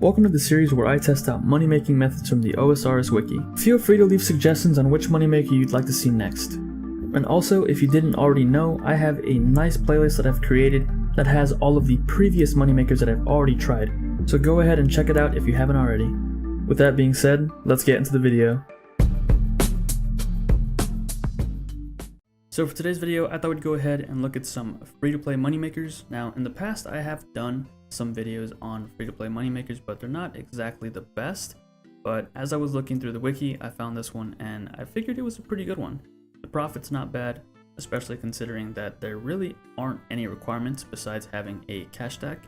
Welcome to the series where I test out money-making methods from the OSRS Wiki. Feel free to leave suggestions on which moneymaker you'd like to see next. And also, if you didn't already know, I have a nice playlist that I've created that has all of the previous moneymakers that I've already tried, so go ahead and check it out if you haven't already. With that being said, let's get into the video. So for today's video, I thought we'd go ahead and look at some free-to-play moneymakers. Now, in the past, I have done some videos on free-to-play moneymakers, but they're not exactly the best. But as I was looking through the wiki, I found this one, and I figured it was a pretty good one. The profit's not bad, especially considering that there really aren't any requirements besides having a cash stack.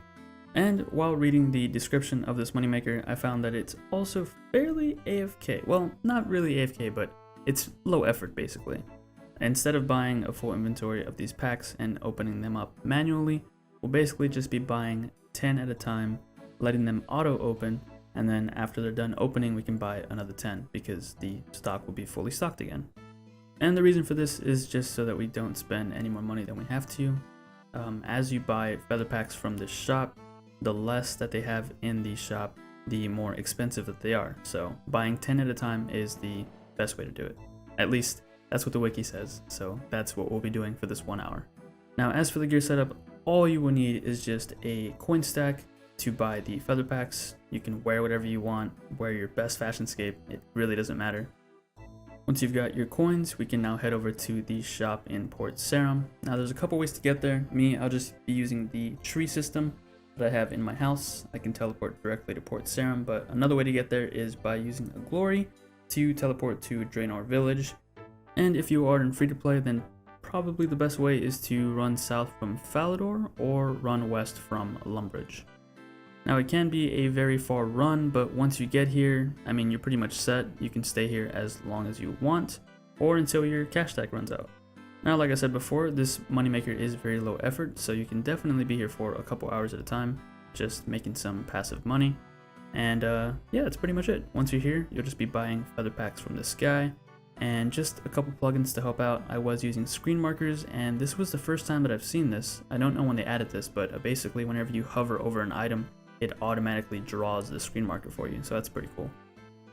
And while reading the description of this moneymaker, I found that it's also fairly AFK. Well, not really AFK, but it's low effort basically. Instead of buying a full inventory of these packs and opening them up manually, we'll basically just be buying 10 at a time, letting them auto open, and then after they're done opening, we can buy another 10 because the stock will be fully stocked again. And the reason for this is just so that we don't spend any more money than we have to. As you buy feather packs from this shop, the less that they have in the shop, the more expensive that they are. So buying 10 at a time is the best way to do it. At least that's what the wiki says, so that's what we'll be doing for this 1 hour. Now, as for the gear setup, all you will need is just a coin stack to buy the feather packs. You can wear whatever you want, wear your best fashion scape, it really doesn't matter. Once you've got your coins, we can now head over to the shop in Port Sarim. Now, there's a couple ways to get there. I'll just be using the tree system that I have in my house. I can teleport directly to Port Sarim, but another way to get there is by using a glory to teleport to Draenor Village. And if you are in free-to-play, then probably the best way is to run south from Falador or run west from Lumbridge. Now, it can be a very far run, but once you get here, you're pretty much set. You can stay here as long as you want, or until your cash stack runs out. Now, like I said before, this moneymaker is very low effort, so you can definitely be here for a couple hours at a time, just making some passive money. And yeah, that's pretty much it. Once you're here, you'll just be buying feather packs from this guy. And just a couple plugins to help out. I was using screen markers, and this was the first time that I've seen this. I don't know when they added this, but basically whenever you hover over an item, it automatically draws the screen marker for you, so that's pretty cool.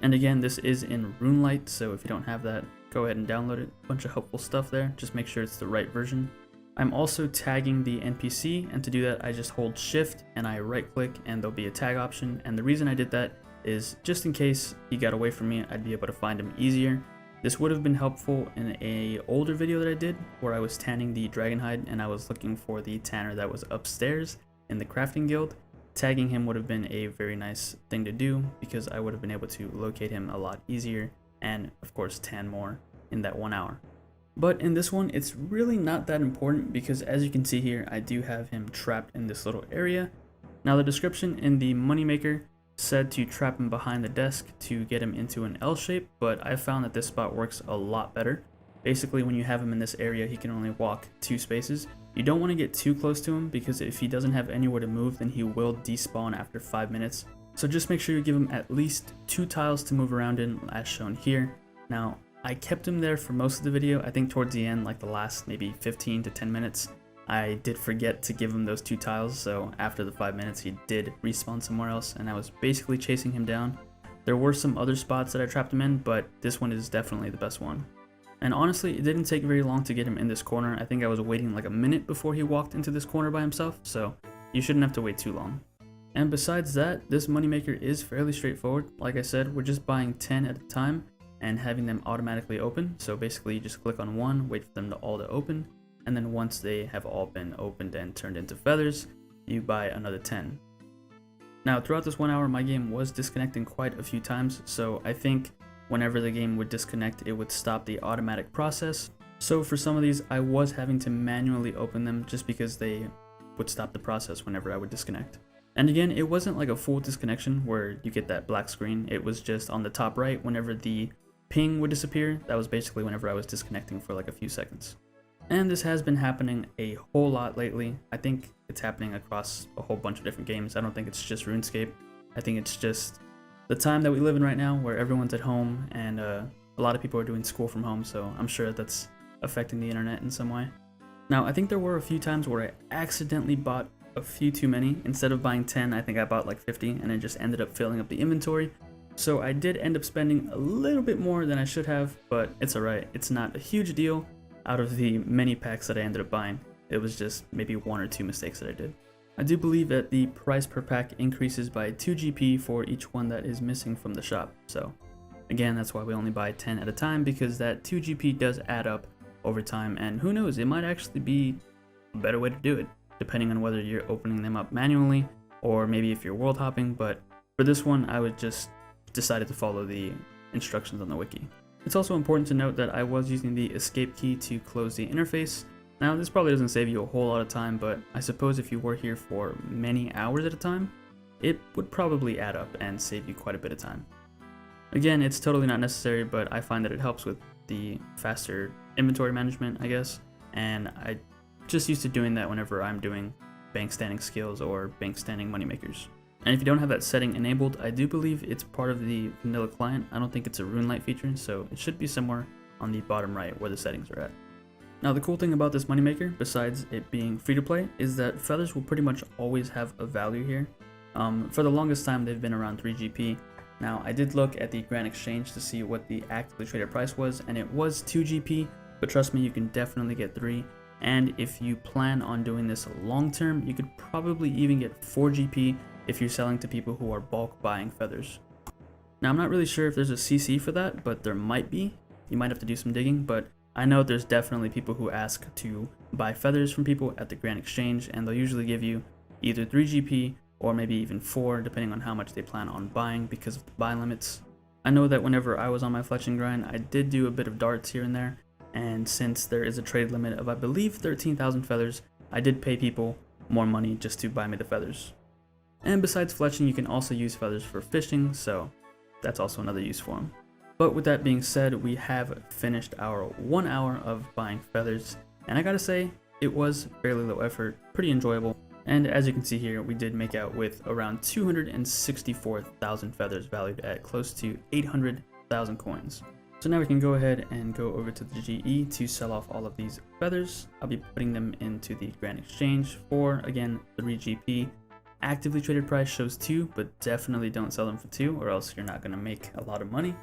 And again, this is in Runescape, so if you don't have that, go ahead and download it. A bunch of helpful stuff there, just make sure it's the right version. I'm also tagging the NPC, and to do that I just hold shift and I right click and there'll be a tag option. And the reason I did that is just in case he got away from me, I'd be able to find him easier. This would have been helpful in an older video that I did where I was tanning the dragonhide and I was looking for the tanner that was upstairs in the crafting guild. Tagging him would have been a very nice thing to do because I would have been able to locate him a lot easier and of course tan more in that 1 hour. But in this one, it's really not that important because as you can see here, I do have him trapped in this little area. Now, the description in the moneymaker said to trap him behind the desk to get him into an L shape, but I found that this spot works a lot better. Basically, when you have him in this area, he can only walk 2 spaces. You don't want to get too close to him because if he doesn't have anywhere to move, then he will despawn after 5 minutes. So just make sure you give him at least 2 tiles to move around in, as shown here. Now, I kept him there for most of the video. I think towards the end, like the last maybe 15 to 10 minutes, I did forget to give him those 2 tiles, so after the 5 minutes he did respawn somewhere else and I was basically chasing him down. There were some other spots that I trapped him in, but this one is definitely the best one. And honestly, it didn't take very long to get him in this corner. I think I was waiting like a minute before he walked into this corner by himself, so you shouldn't have to wait too long. And besides that, this moneymaker is fairly straightforward. Like I said, we're just buying 10 at a time and having them automatically open. So basically you just click on one, wait for them to all to open, and then once they have all been opened and turned into feathers, you buy another 10. Now, throughout this 1 hour, my game was disconnecting quite a few times, so I think whenever the game would disconnect, it would stop the automatic process. So for some of these, I was having to manually open them just because they would stop the process whenever I would disconnect. And again, it wasn't like a full disconnection where you get that black screen. It was just on the top right, whenever the ping would disappear, that was basically whenever I was disconnecting for like a few seconds. And this has been happening a whole lot lately. I think it's happening across a whole bunch of different games. I don't think it's just Runescape. I think it's just the time that we live in right now where everyone's at home and a lot of people are doing school from home, so I'm sure that's affecting the internet in some way. Now, I think there were a few times where I accidentally bought a few too many. Instead of buying 10, I think I bought like 50, and it just ended up filling up the inventory. So I did end up spending a little bit more than I should have, but it's alright. It's not a huge deal out of the many packs that I ended up buying. It was just maybe 1 or 2 mistakes that I did. I do believe that the price per pack increases by 2 GP for each one that is missing from the shop. So again, that's why we only buy 10 at a time, because that 2 GP does add up over time, and who knows, it might actually be a better way to do it, depending on whether you're opening them up manually or maybe if you're world hopping. But for this one, I would just decided to follow the instructions on the wiki. It's also important to note that I was using the escape key to close the interface. Now, this probably doesn't save you a whole lot of time, but I suppose if you were here for many hours at a time, it would probably add up and save you quite a bit of time. Again, it's totally not necessary, but I find that it helps with the faster inventory management, I guess, and I just used to doing that whenever I'm doing bank standing skills or bank standing moneymakers. And if you don't have that setting enabled, I do believe it's part of the vanilla client. I don't think it's a Runescape feature, so it should be somewhere on the bottom right where the settings are at. Now, the cool thing about this moneymaker, besides it being free to play, is that feathers will pretty much always have a value here. For the longest time, they've been around 3 GP. Now, I did look at the Grand Exchange to see what the actively traded price was, and it was 2 GP, but trust me, you can definitely get 3. And if you plan on doing this long term, you could probably even get 4 GP if you're selling to people who are bulk buying feathers. Now, I'm not really sure if there's a CC for that, but there might be. You might have to do some digging, but I know there's definitely people who ask to buy feathers from people at the Grand Exchange, and they'll usually give you either 3 GP or maybe even 4, depending on how much they plan on buying because of the buy limits. I know that whenever I was on my fletching grind, I did do a bit of darts here and there, and since there is a trade limit of, I believe, 13,000 feathers, I did pay people more money just to buy me the feathers. And besides fletching, you can also use feathers for fishing, so that's also another use for them. But with that being said, we have finished our 1 hour of buying feathers, and I gotta say, it was fairly low effort, pretty enjoyable. And as you can see here, we did make out with around 264,000 feathers valued at close to 800,000 coins. So now we can go ahead and go over to the GE to sell off all of these feathers. I'll be putting them into the Grand Exchange for, again, 3 GP. Actively traded price shows 2, but definitely don't sell them for 2 or else you're not going to make a lot of money.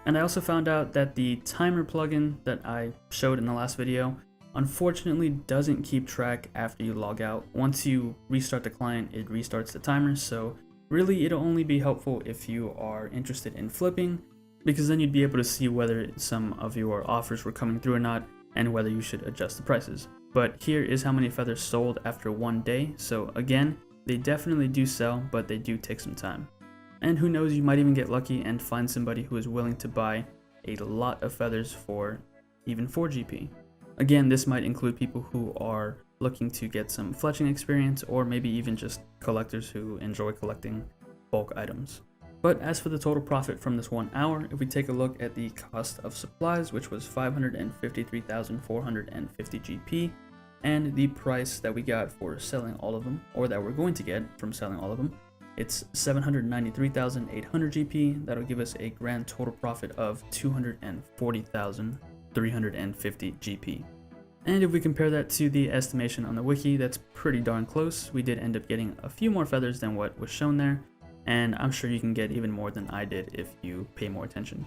And I also found out that the timer plugin that I showed in the last video unfortunately doesn't keep track after you log out. Once you restart the client, it restarts the timer, so really it'll only be helpful if you are interested in flipping, because then you'd be able to see whether some of your offers were coming through or not and whether you should adjust the prices. But here is how many feathers sold after 1 day. So again, they definitely do sell, but they do take some time. And who knows, you might even get lucky and find somebody who is willing to buy a lot of feathers for even 4 GP. Again, this might include people who are looking to get some fletching experience, or maybe even just collectors who enjoy collecting bulk items. But as for the total profit from this 1 hour, if we take a look at the cost of supplies, which was 553,450 GP, and the price that we got for selling all of them, or that we're going to get from selling all of them, it's 793,800 GP. That'll give us a grand total profit of 240,350 GP. And if we compare that to the estimation on the wiki, that's pretty darn close. We did end up getting a few more feathers than what was shown there, and I'm sure you can get even more than I did if you pay more attention.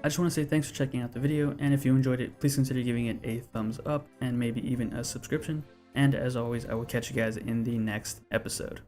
I just want to say thanks for checking out the video, and if you enjoyed it, please consider giving it a thumbs up and maybe even a subscription. And as always, I will catch you guys in the next episode.